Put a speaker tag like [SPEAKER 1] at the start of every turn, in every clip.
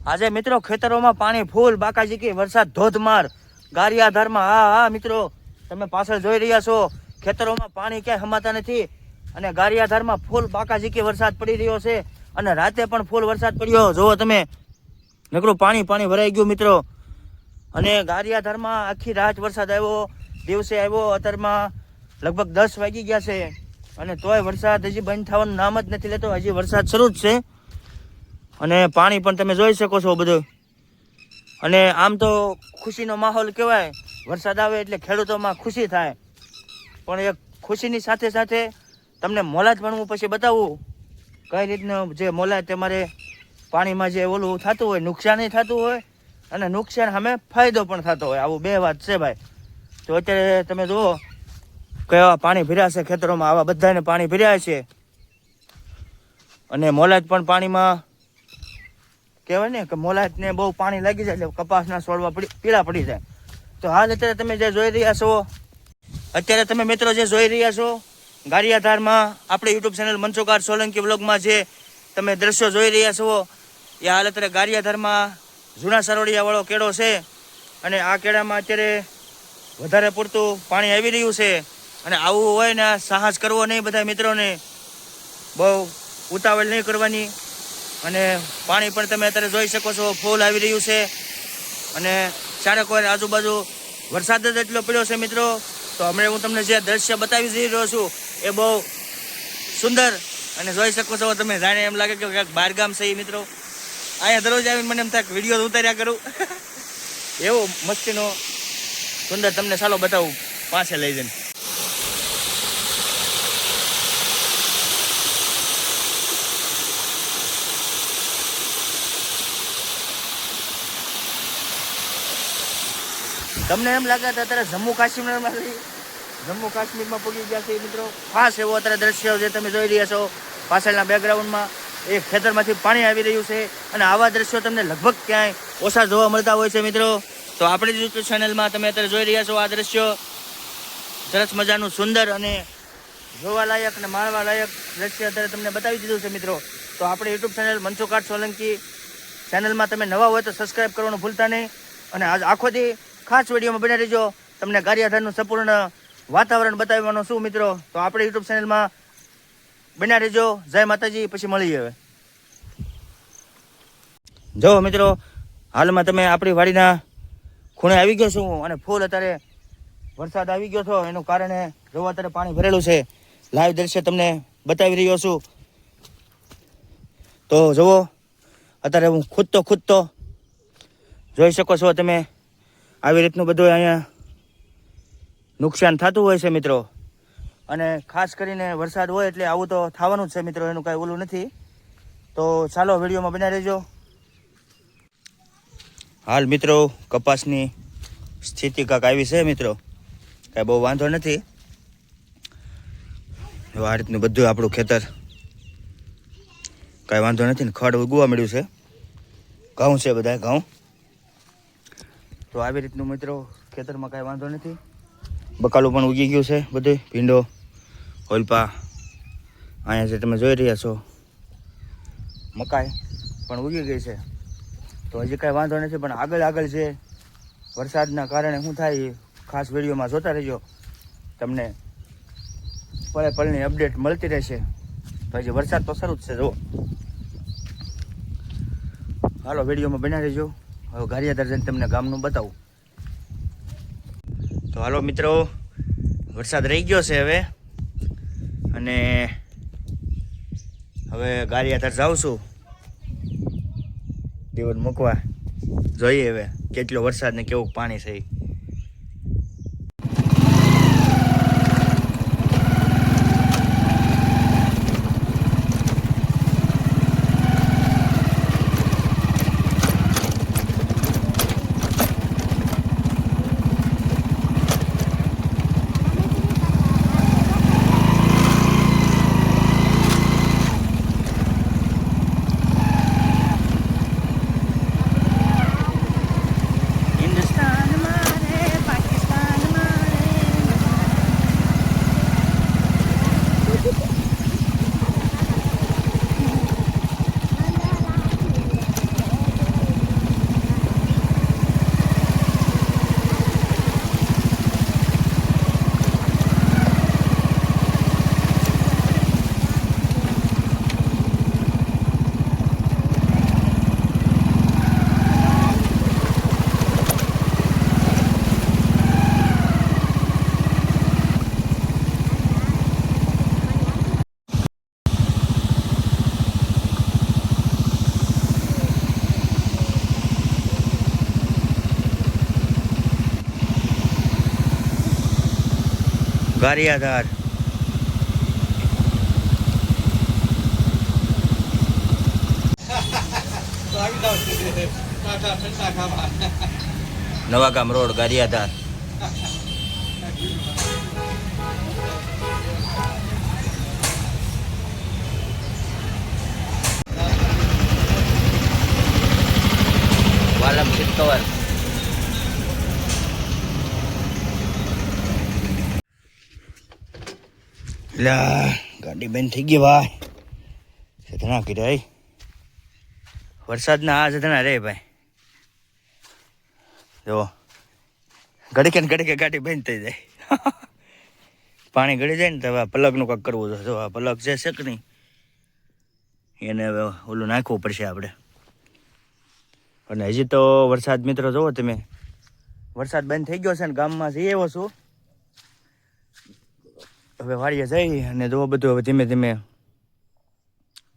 [SPEAKER 1] આજે મિત્રો ખેતરોમાં પાણી ફૂલ બાકાજી કે વરસાદ ધોધમાર ગારિયાધારમાં. હા મિત્રો તમે પાછળ જોઈ રહ્યા છો ખેતરોમાં પાણી ક્યાંય હમાતા નથી અને ગારિયાધારમાં ફૂલ બાકાજી કે વરસાદ પડી રહ્યો છે અને રાતે પણ ફૂલ વરસાદ પડ્યો. જોવો તમે નકરું પાણી ભરાઈ ગયું મિત્રો. અને ગારિયાધારમાં આખી રાત વરસાદ આવ્યો, દિવસે આવ્યો, અત્યારમાં લગભગ 10 વાગી ગયા છે અને તોય વરસાદ હજી બંધ થવાનું નામ જ નથી લેતો. હજી વરસાદ શરૂ જ છે અને પાણી પણ તમે જોઈ શકો છો બધું. અને આમ તો ખુશીનો માહોલ કહેવાય, વરસાદ આવે એટલે ખેડૂતોમાં ખુશી થાય. પણ એક ખુશીની સાથે સાથે તમને મોલાજ પણ હું પછી બતાવું કઈ રીતનું જે મોલાજ તમારે પાણીમાં જે ઓલું થતું હોય, નુકસાન થતું હોય અને નુકસાન સામે ફાયદો પણ થતો હોય. આવું બે વાત છે ભાઈ. તો અત્યારે તમે જુઓ કેવા પાણી ભર્યા છે ખેતરોમાં, આવા બધાને પાણી ભર્યા છે અને મોલાજ પણ પાણીમાં કહેવાય ને કે મોલાજને બહુ પાણી લાગી જાય એટલે કપાસના છોડવા પીળા પડી જાય. તો હાલ અત્યારે તમે જે જોઈ રહ્યા છો, અત્યારે તમે મિત્રો જે જોઈ રહ્યા છો ગારિયાધારમાં આપણે યુટ્યુબ ચેનલ મનસુખ સોલંકી વ્લોગમાં જે તમે દ્રશ્યો જોઈ રહ્યા છો એ હાલ અત્યારે ગારિયાધારમાં જૂના સરોડિયાવાળો કેળો છે અને આ કેળામાં અત્યારે વધારે પૂરતું પાણી આવી રહ્યું છે. અને આવું હોય ને સાહસ કરવો નહીં બધા મિત્રોને, બહુ ઉતાવળ નહીં કરવાની. અને પાણી પણ તમે અત્યારે જોઈ શકો છો ફૂલ આવી રહ્યું છે અને ચારેક વાર આજુબાજુ વરસાદ જ એટલો પડ્યો છે મિત્રો. તો હમણાં હું તમને જે દ્રશ્ય બતાવી જઈ રહ્યો છું એ બહુ સુંદર અને જોઈ શકો છો તમે. જાણે એમ લાગે કે ક્યાંક બહારગામ છે મિત્રો. અહીંયા દરરોજ આવીને મને એમ થાય વિડીયો ઉતાર્યા કરું એવો મસ્તીનો સુંદર તમને ચાલો બતાવું પાસે લઈ જઈને. તમને એમ લાગે તો અત્યારે જમ્મુ કાશ્મીરમાં પૂગી ગયા છે મિત્રો. ખાસ એવો અત્યારે દ્રશ્ય જે તમે જોઈ રહ્યા છો પાછળના બેકગ્રાઉન્ડમાં એ ખેતરમાંથી પાણી આવી રહ્યું છે અને આવા દ્રશ્યો તમને લગભગ ક્યાંય ઓછા જોવા મળતા હોય છે મિત્રો. તો આપણી યુટ્યુબ ચેનલમાં તમે અત્યારે જોઈ રહ્યા છો આ દ્રશ્યો સરસ મજાનું સુંદર અને જોવાલાયક અને માણવાલાયક દ્રશ્ય અત્યારે તમને બતાવી દીધું છે મિત્રો. તો આપણે યુટ્યુબ ચેનલ મનસુખ સોલંકી ચેનલમાં તમે નવા હોય તો સબસ્ક્રાઈબ કરવાનું ભૂલતા નહીં. અને આજ આખોથી ખાસ વિડીયોમાં બની રહેજો, તમને ગારિયાધારનું સંપૂર્ણ વાતાવરણ બતાવવાનું શું મિત્રો. તો આપણે યુટ્યુબ ચેનલમાં બન્યા રહેજો. જય માતાજી, પછી મળીએ. હવે જો મિત્રો હાલમાં તમે આપણી વાડીના ખૂણે આવી ગયો છું અને ફૂલ અત્યારે વરસાદ આવી ગયો છો એનું કારણે જો અત્યારે પાણી ભરેલું છે. લાઈવ દ્રશ્ય તમને બતાવી રહ્યો છું. તો જુઓ અત્યારે હું ખૂદતો જોઈ શકો છો તમે. આવી રીતનું બધું અહીંયા નુકસાન થતું હોય છે મિત્રો. અને ખાસ કરીને વરસાદ હોય એટલે આવું તો થવાનું જ છે મિત્રો, એનું કાંઈ ઓલું નથી. તો ચાલો વિડીયોમાં બન્યા રહેજો. હાલ મિત્રો કપાસની સ્થિતિ કાંક આવી છે મિત્રો, કાંઈ બહુ વાંધો નથી. આ રીતનું બધું આપણું ખેતર કાંઈ વાંધો નથી ને ખડ ઉગવા મળ્યું છે. ઘઉં છે બધા ઘઉં. તો આવી રીતનું મિત્રો ખેતરમાં કાંઈ વાંધો નથી. બકાલું પણ ઉગી ગયું છે બધું, ભીંડો, હોલપા. અહીંયા જે તમે જોઈ રહ્યા છો મકાઈ પણ ઉગી ગઈ છે. તો હજી કાંઈ વાંધો નથી, પણ આગળ જે વરસાદના કારણે શું થાય એ ખાસ વિડીયોમાં જોતા રહેજો. તમને પળની અપડેટ મળતી રહેશે. તો હજી વરસાદ તો શરૂ જ છે. જુઓ હાલો વિડીયોમાં બન્યા રહેજો. હવે ગારિયાધાર જઈને તમને ગામનું બતાવું. તો હાલો મિત્રો વરસાદ રહી ગયો છે હવે અને હવે ગારિયાધાર જાઉં છું દીવડ મૂકવા. જોઈએ હવે કેટલો વરસાદ ને કેવું પાણી છે. હિન્દુસ્તાનમાં ગારિયાધાર. નવાગામ રોડ ગારિયાધાર. વાલમ સીટ કવર. ગાડી બંધ થઈ ગઈ ભાઈ. સધના કીધા વરસાદના આ સધના રે ભાઈ. જો ઘડીકે ગાડી બંધ થઈ જાય. પાણી ગળી જાય ને તો હવે પલકનું કંઈક કરવું છે. જો આ પલક છે શક નહીં, એને હવે ઓલું નાખવું પડશે આપણે. અને હજી તો વરસાદ મિત્રો જોવો તમે, વરસાદ બંધ થઈ ગયો છે ને ગામમાં જઈ આવ્યો છું. હવે વાડીએ જઈ અને જોવો બધું હવે ધીમે ધીમે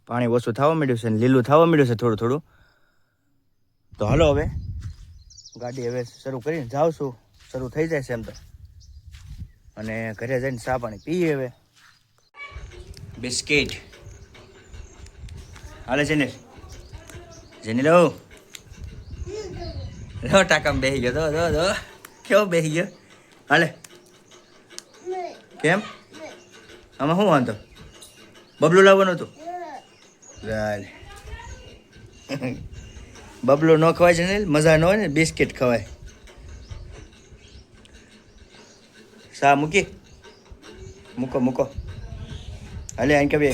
[SPEAKER 1] પાણી ઓછું થવા માંડ્યું છે ને લીલું થવા માંડ્યું છે થોડું થોડું. તો હાલો હવે ગાડી હવે શરૂ કરીને જાઉં છું. શરૂ થઈ જાય છે એમ તો. અને ઘરે જઈને ચા પાણી પીએ. હવે બિસ્કિટ હાલે છે ને જેની લો ટાકામાં બેસી ગયો. દો કેવો બેસી ગયો. હાલે કેમ આમાં શું વાંધો? બબલું લાવવાનું હતું. બબલું ન ખવાય છે ને, મજા ન હોય ને, બિસ્કિટ ખવાય. સા મૂકો હાલે અહીં કે બે.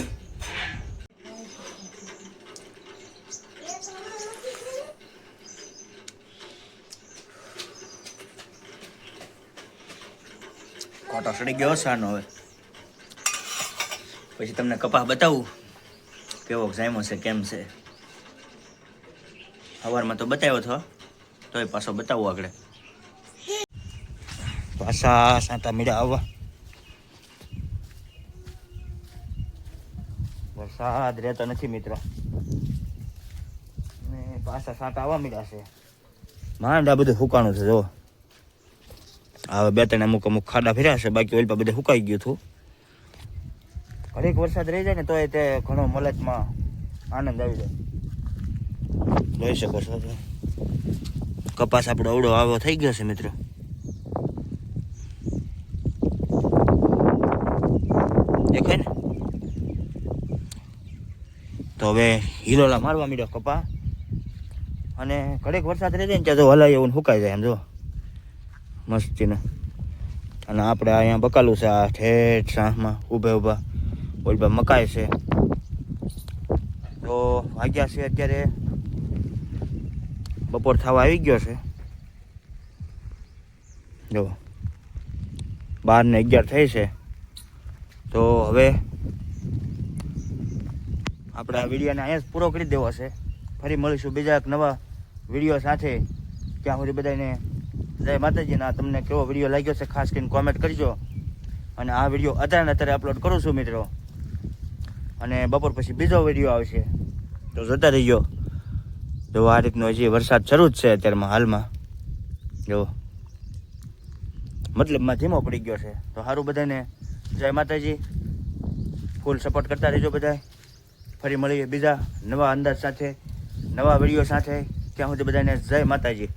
[SPEAKER 1] કોટો સડી ગયો સાનો. હવે પછી તમને કપા બતાવું કેવો જામ્યો છે કેમ છે. સવારમાં તો બતાવ્યો હતો, તોય પાછો બતાવું આગળ. પાછા સાંતા મીડા આવવા. વરસાદ રહેતો નથી મિત્રો, ને પાછા સાંતા આવવા મીડા છે. માંડા બધું સુકાણું છે. જો હવે બે ત્રણ અમુક ખાડા ફેર્યા છે, બાકી ઓલ પર બધું સુકાઈ ગયું હતું. ઘડીક વરસાદ રહી જાય ને તોય તે ઘણો મલતમાં આનંદ આવી જાય. જોઈ શકો છો કપાસ આપણો અવડો આવો થઈ ગયો છે મિત્રો. દેખાય ને? તો હવે હિલોલા મારવા માંડ્યો કપા. અને ઘડીક વરસાદ રહી જાય ને ત્યાં તો હલાય એવું સુકાઈ જાય એમ. જો મસ્તીને. અને આપણે અહીંયા બકાલું છે, આ ઠેઠ સાંજમાં ઊભા ઓલબા મકાઈ છે. તો વાગ્યા છે અત્યારે બપોર થવા આવી ગયો છે. જો 12:11 થઈ છે. તો હવે આપણે આ વિડીયોને અહીંયા જ પૂરો કરી દેવો છે. ફરી મળીશું બીજા એક નવા વિડીયો સાથે. ત્યાં સુધી બધાને જય માતાજીના. તમને કેવો વિડીયો લાગ્યો છે ખાસ કરીને કોમેન્ટ કરજો. અને આ વિડીયો અત્યારે અપલોડ કરું છું મિત્રો. અને બપોર પછી બીજો વિડીયો આવશે, તો જોતા રહીજો. જો આ રીતનો હજી વરસાદ શરૂ જ છે અત્યારમાં હાલમાં. જો મતલબમાં ધીમો પડી ગયો છે. તો સારું બધાને જય માતાજી. ફૂલ સપોર્ટ કરતા રહેજો બધા. ફરી મળીએ બીજા નવા અંદાજ સાથે, નવા વિડીયો સાથે. ત્યાં સુધી બધાને જય માતાજી.